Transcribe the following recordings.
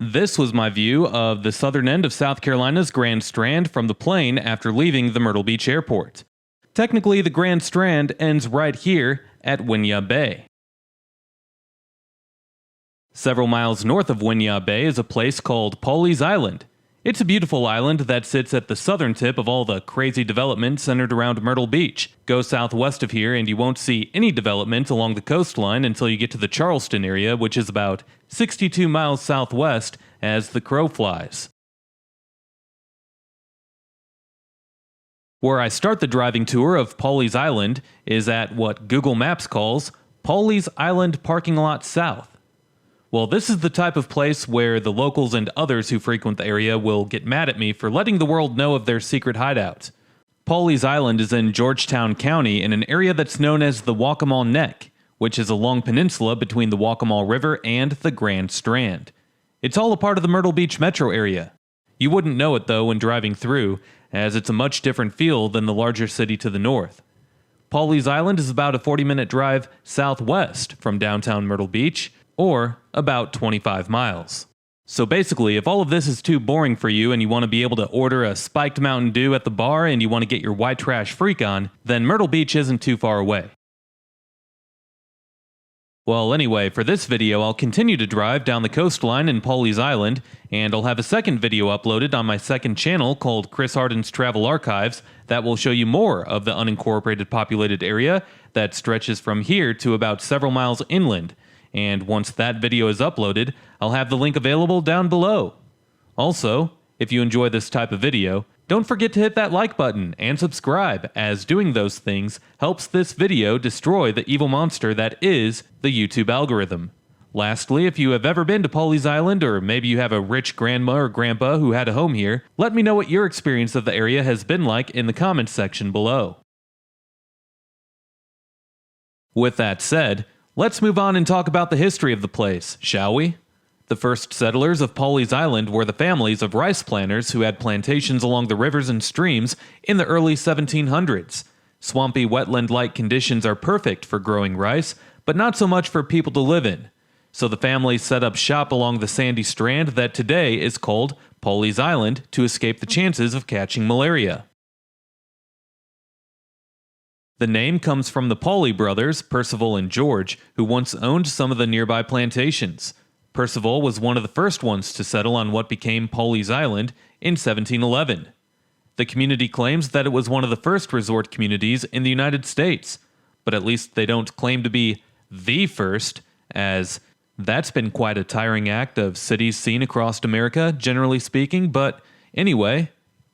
This was my view of the southern end of South Carolina's Grand Strand from the plane after leaving the Myrtle Beach airport. Technically, the Grand Strand ends right here at Winyah Bay. Several miles north of Winyah Bay is a place called Pawleys Island. It's a beautiful island that sits at the southern tip of all the crazy development centered around Myrtle Beach. Go southwest of here and you won't see any development along the coastline until you get to the Charleston area, which is about 62 miles southwest as the crow flies. Where I start the driving tour of Pawleys Island is at what Google Maps calls Pawleys Island Parking Lot South. Well, this is the type of place where the locals and others who frequent the area will get mad at me for letting the world know of their secret hideout. Pawleys Island is in Georgetown County in an area that's known as the Waccamaw Neck, which is a long peninsula between the Waccamaw River and the Grand Strand. It's all a part of the Myrtle Beach metro area. You wouldn't know it though when driving through, as it's a much different feel than the larger city to the north. Pawleys Island is about a 40-minute drive southwest from downtown Myrtle Beach, or about 25 miles. So basically, if all of this is too boring for you and you want to be able to order a spiked Mountain Dew at the bar and you want to get your white trash freak on, then Myrtle Beach isn't too far away. Well, anyway, for this video, I'll continue to drive down the coastline in Pawleys Island, and I'll have a second video uploaded on my second channel called Chris Harden's Travel Archives that will show you more of the unincorporated populated area that stretches from here to about several miles inland. And once that video is uploaded, I'll have the link available down below. Also, if you enjoy this type of video, don't forget to hit that like button and subscribe, as doing those things helps this video destroy the evil monster that is the YouTube algorithm. Lastly, if you have ever been to Pawleys Island, or maybe you have a rich grandma or grandpa who had a home here, let me know what your experience of the area has been like in the comments section below. With that said, let's move on and talk about the history of the place, shall we? The first settlers of Pawleys Island were the families of rice planters who had plantations along the rivers and streams in the early 1700s. Swampy wetland-like conditions are perfect for growing rice, but not so much for people to live in. So the families set up shop along the sandy strand that today is called Pawleys Island to escape the chances of catching malaria. The name comes from the Pawley brothers, Percival and George, who once owned some of the nearby plantations. Percival was one of the first ones to settle on what became Pawleys Island in 1711. The community claims that it was one of the first resort communities in the United States, but at least they don't claim to be the first, as that's been quite a tiring act of cities seen across America, generally speaking, but anyway,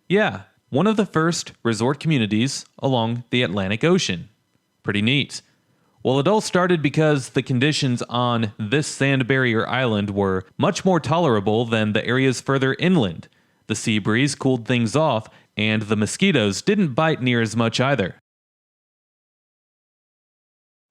yeah. One of the first resort communities along the Atlantic Ocean. Pretty neat. Well, it all started because the conditions on this sand barrier island were much more tolerable than the areas further inland. The sea breeze cooled things off, and the mosquitoes didn't bite near as much either.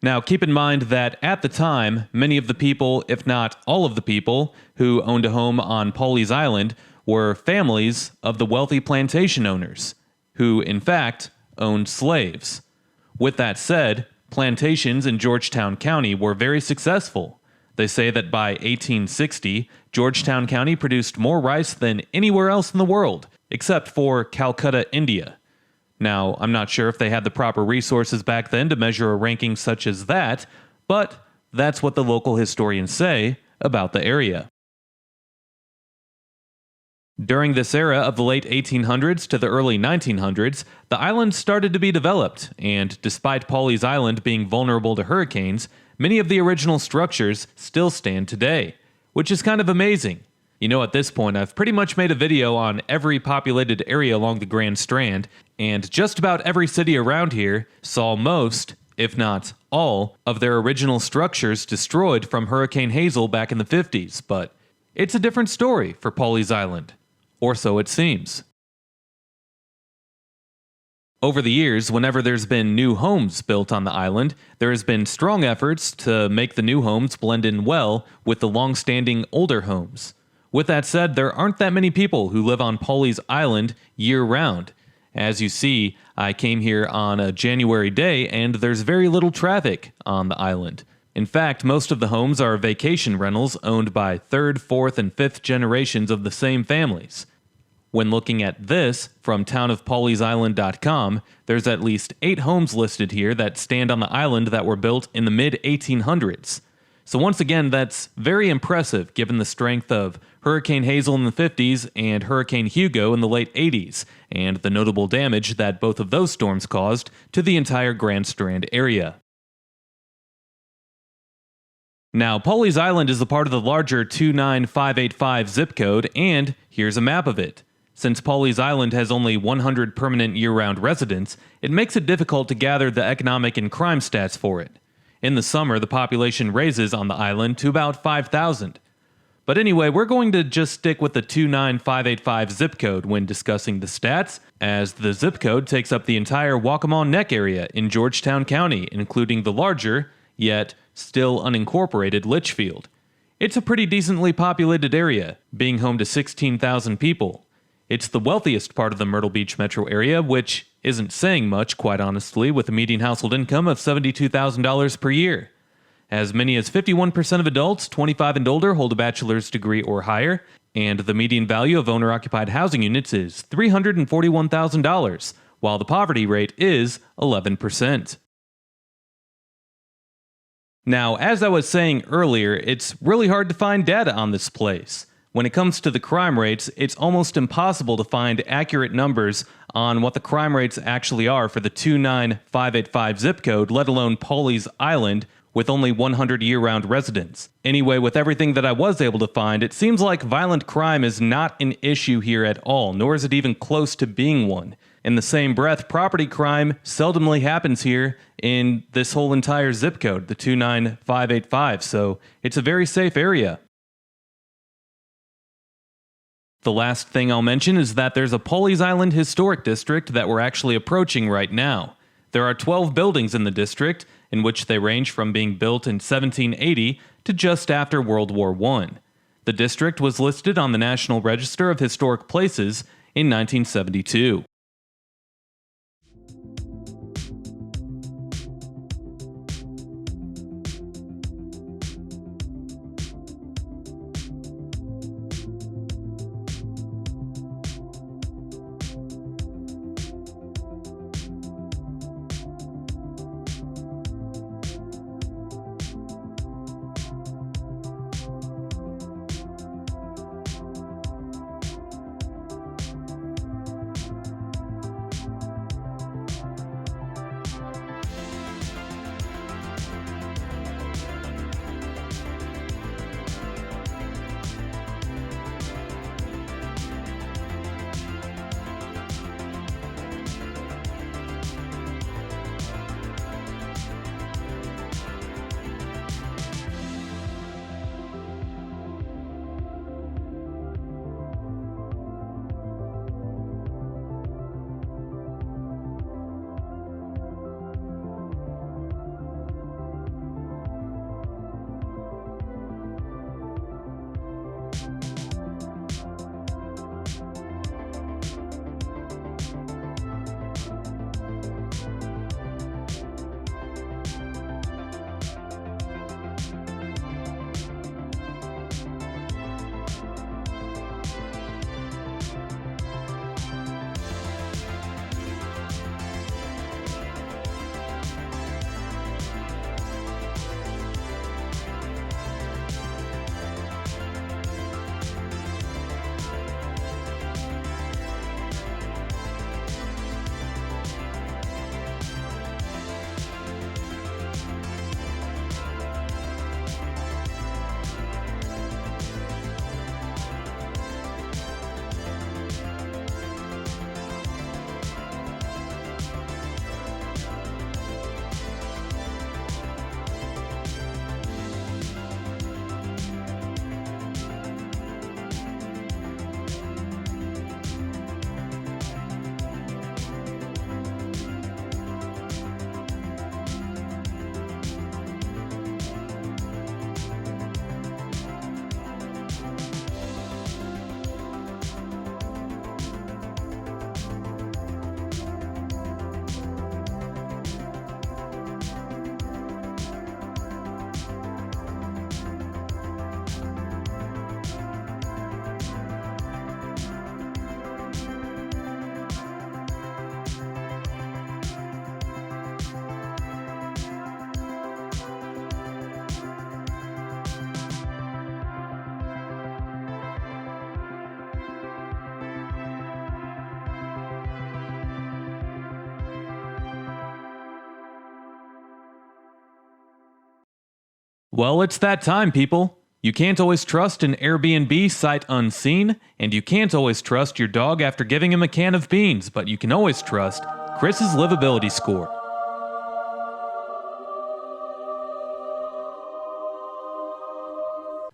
Now, keep in mind that at the time, many of the people, if not all of the people, who owned a home on Pawleys Island were families of the wealthy plantation owners, who, in fact, owned slaves. With that said, plantations in Georgetown County were very successful. They say that by 1860, Georgetown County produced more rice than anywhere else in the world, except for Calcutta, India. Now, I'm not sure if they had the proper resources back then to measure a ranking such as that, but that's what the local historians say about the area. During this era of the late 1800s to the early 1900s, the island started to be developed, and despite Pawleys Island being vulnerable to hurricanes, many of the original structures still stand today, which is kind of amazing. You know, at this point, I've pretty much made a video on every populated area along the Grand Strand, and just about every city around here saw most, if not all, of their original structures destroyed from Hurricane Hazel back in the 50s, but it's a different story for Pawleys Island. Or so it seems. Over the years, whenever there's been new homes built on the island, there has been strong efforts to make the new homes blend in well with the long-standing older homes. With that said, there aren't that many people who live on Pawleys Island year-round. As you see, I came here on a January day and there's very little traffic on the island. In fact, most of the homes are vacation rentals owned by third, fourth, and fifth generations of the same families. When looking at this from townofpawleysisland.com, there's at least 8 homes listed here that stand on the island that were built in the mid-1800s. So once again, that's very impressive given the strength of Hurricane Hazel in the 50s and Hurricane Hugo in the late 80s, and the notable damage that both of those storms caused to the entire Grand Strand area. Now, Pawleys Island is a part of the larger 29585 zip code, and here's a map of it. Since Pawleys Island has only 100 permanent year-round residents, it makes it difficult to gather the economic and crime stats for it. In the summer, the population raises on the island to about 5,000. But anyway, we're going to just stick with the 29585 zip code when discussing the stats, as the zip code takes up the entire Waccamaw Neck area in Georgetown County, including the larger, yet still unincorporated Litchfield. It's a pretty decently populated area, being home to 16,000 people. It's the wealthiest part of the Myrtle Beach metro area, which isn't saying much, quite honestly, with a median household income of $72,000 per year. As many as 51% of adults 25 and older hold a bachelor's degree or higher, and the median value of owner-occupied housing units is $341,000, while the poverty rate is 11%. Now, as I was saying earlier, it's really hard to find data on this place. When it comes to the crime rates, it's almost impossible to find accurate numbers on what the crime rates actually are for the 29585 zip code, let alone Pawleys Island, with only 100 year-round residents. Anyway, with everything that I was able to find, it seems like violent crime is not an issue here at all, nor is it even close to being one. In the same breath, property crime seldomly happens here in this whole entire zip code, the 29585, so it's a very safe area. The last thing I'll mention is that there's a Pawleys Island Historic District that we're actually approaching right now. There are 12 buildings in the district, in which they range from being built in 1780 to just after World War I. The district was listed on the National Register of Historic Places in 1972. Well, it's that time, people. You can't always trust an Airbnb sight unseen, and you can't always trust your dog after giving him a can of beans, but you can always trust Chris's livability score.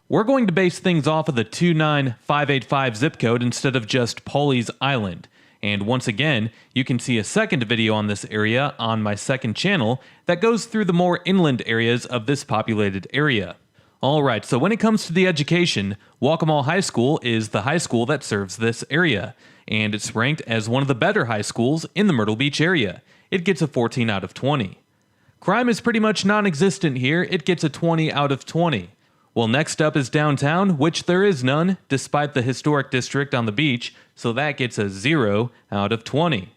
We're going to base things off of the 29585 zip code instead of just Pawleys Island. And once again, you can see a second video on this area on my second channel that goes through the more inland areas of this populated area. Alright, so when it comes to the education, Waccamaw High School is the high school that serves this area, and it's ranked as one of the better high schools in the Myrtle Beach area. It gets a 14 out of 20. Crime is pretty much non-existent here, it gets a 20 out of 20. Well, next up is downtown, which there is none, despite the historic district on the beach, so that gets a 0 out of 20.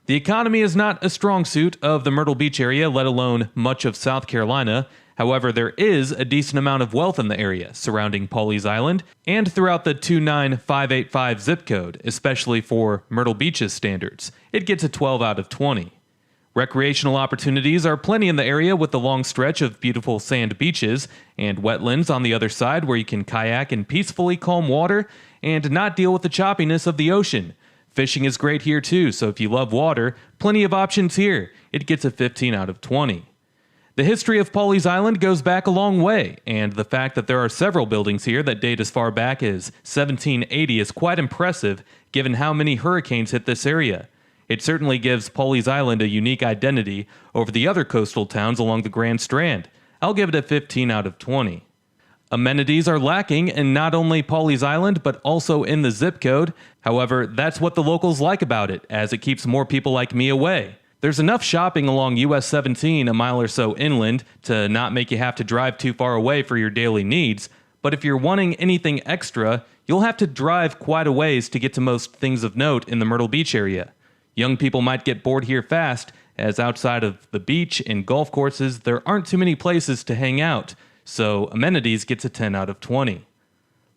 The economy is not a strong suit of the Myrtle Beach area, let alone much of South Carolina. However, there is a decent amount of wealth in the area surrounding Pawleys Island and throughout the 29585 zip code, especially for Myrtle Beach's standards. It gets a 12 out of 20. Recreational opportunities are plenty in the area with the long stretch of beautiful sand beaches and wetlands on the other side where you can kayak in peacefully calm water and not deal with the choppiness of the ocean. Fishing is great here too, so if you love water, plenty of options here. It gets a 15 out of 20. The history of Pawleys Island goes back a long way, and the fact that there are several buildings here that date as far back as 1780 is quite impressive given how many hurricanes hit this area. It certainly gives Pawleys Island a unique identity over the other coastal towns along the Grand Strand. I'll give it a 15 out of 20. Amenities are lacking in not only Pawleys Island, but also in the zip code. However, that's what the locals like about it, as it keeps more people like me away. There's enough shopping along US 17 a mile or so inland to not make you have to drive too far away for your daily needs, but if you're wanting anything extra, you'll have to drive quite a ways to get to most things of note in the Myrtle Beach area. Young people might get bored here fast, as outside of the beach and golf courses, there aren't too many places to hang out, so amenities gets a 10 out of 20.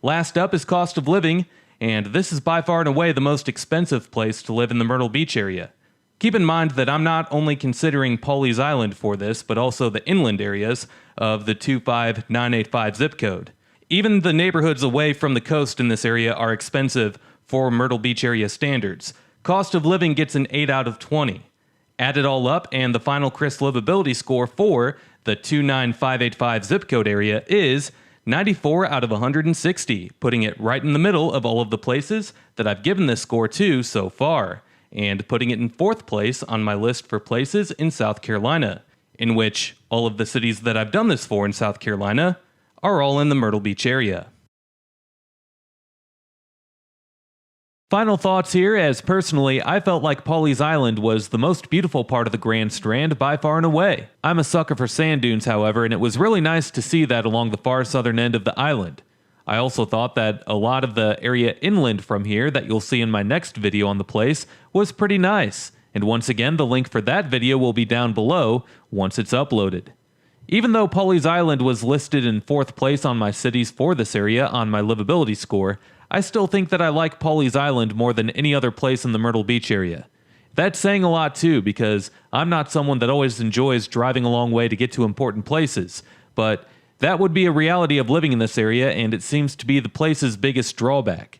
Last up is cost of living, and this is by far and away the most expensive place to live in the Myrtle Beach area. Keep in mind that I'm not only considering Pawleys Island for this, but also the inland areas of the 25985 zip code. Even the neighborhoods away from the coast in this area are expensive for Myrtle Beach area standards. Cost of living gets an 8 out of 20. Add it all up, and the final Chris livability score for the 29585 zip code area is 94 out of 160, putting it right in the middle of all of the places that I've given this score to so far, and putting it in 4th place on my list for places in South Carolina, in which all of the cities that I've done this for in South Carolina are all in the Myrtle Beach area. Final thoughts here, as personally, I felt like Pawleys Island was the most beautiful part of the Grand Strand by far and away. I'm a sucker for sand dunes, however, and it was really nice to see that along the far southern end of the island. I also thought that a lot of the area inland from here that you'll see in my next video on the place was pretty nice, and once again, the link for that video will be down below once it's uploaded. Even though Pawleys Island was listed in 4th place on my cities for this area on my livability score, I still think that I like Pawleys Island more than any other place in the Myrtle Beach area. That's saying a lot too, because I'm not someone that always enjoys driving a long way to get to important places, but that would be a reality of living in this area, and it seems to be the place's biggest drawback.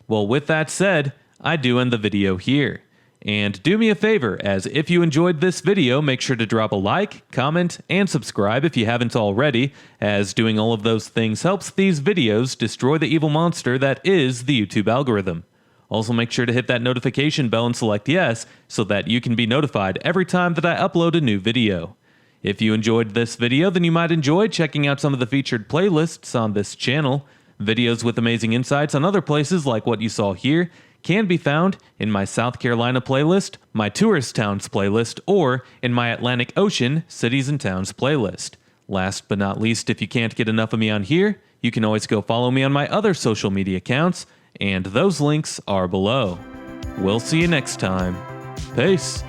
Well, with that said, I do end the video here. And do me a favor, as if you enjoyed this video, make sure to drop a like, comment, and subscribe if you haven't already, as doing all of those things helps these videos destroy the evil monster that is the YouTube algorithm. Also make sure to hit that notification bell and select yes, so that you can be notified every time that I upload a new video. If you enjoyed this video, then you might enjoy checking out some of the featured playlists on this channel. Videos with amazing insights on other places like what you saw here can be found in my South Carolina playlist, my Tourist Towns playlist, or in my Atlantic Ocean Cities and Towns playlist. Last but not least, if you can't get enough of me on here, you can always go follow me on my other social media accounts, and those links are below. We'll see you next time. Peace.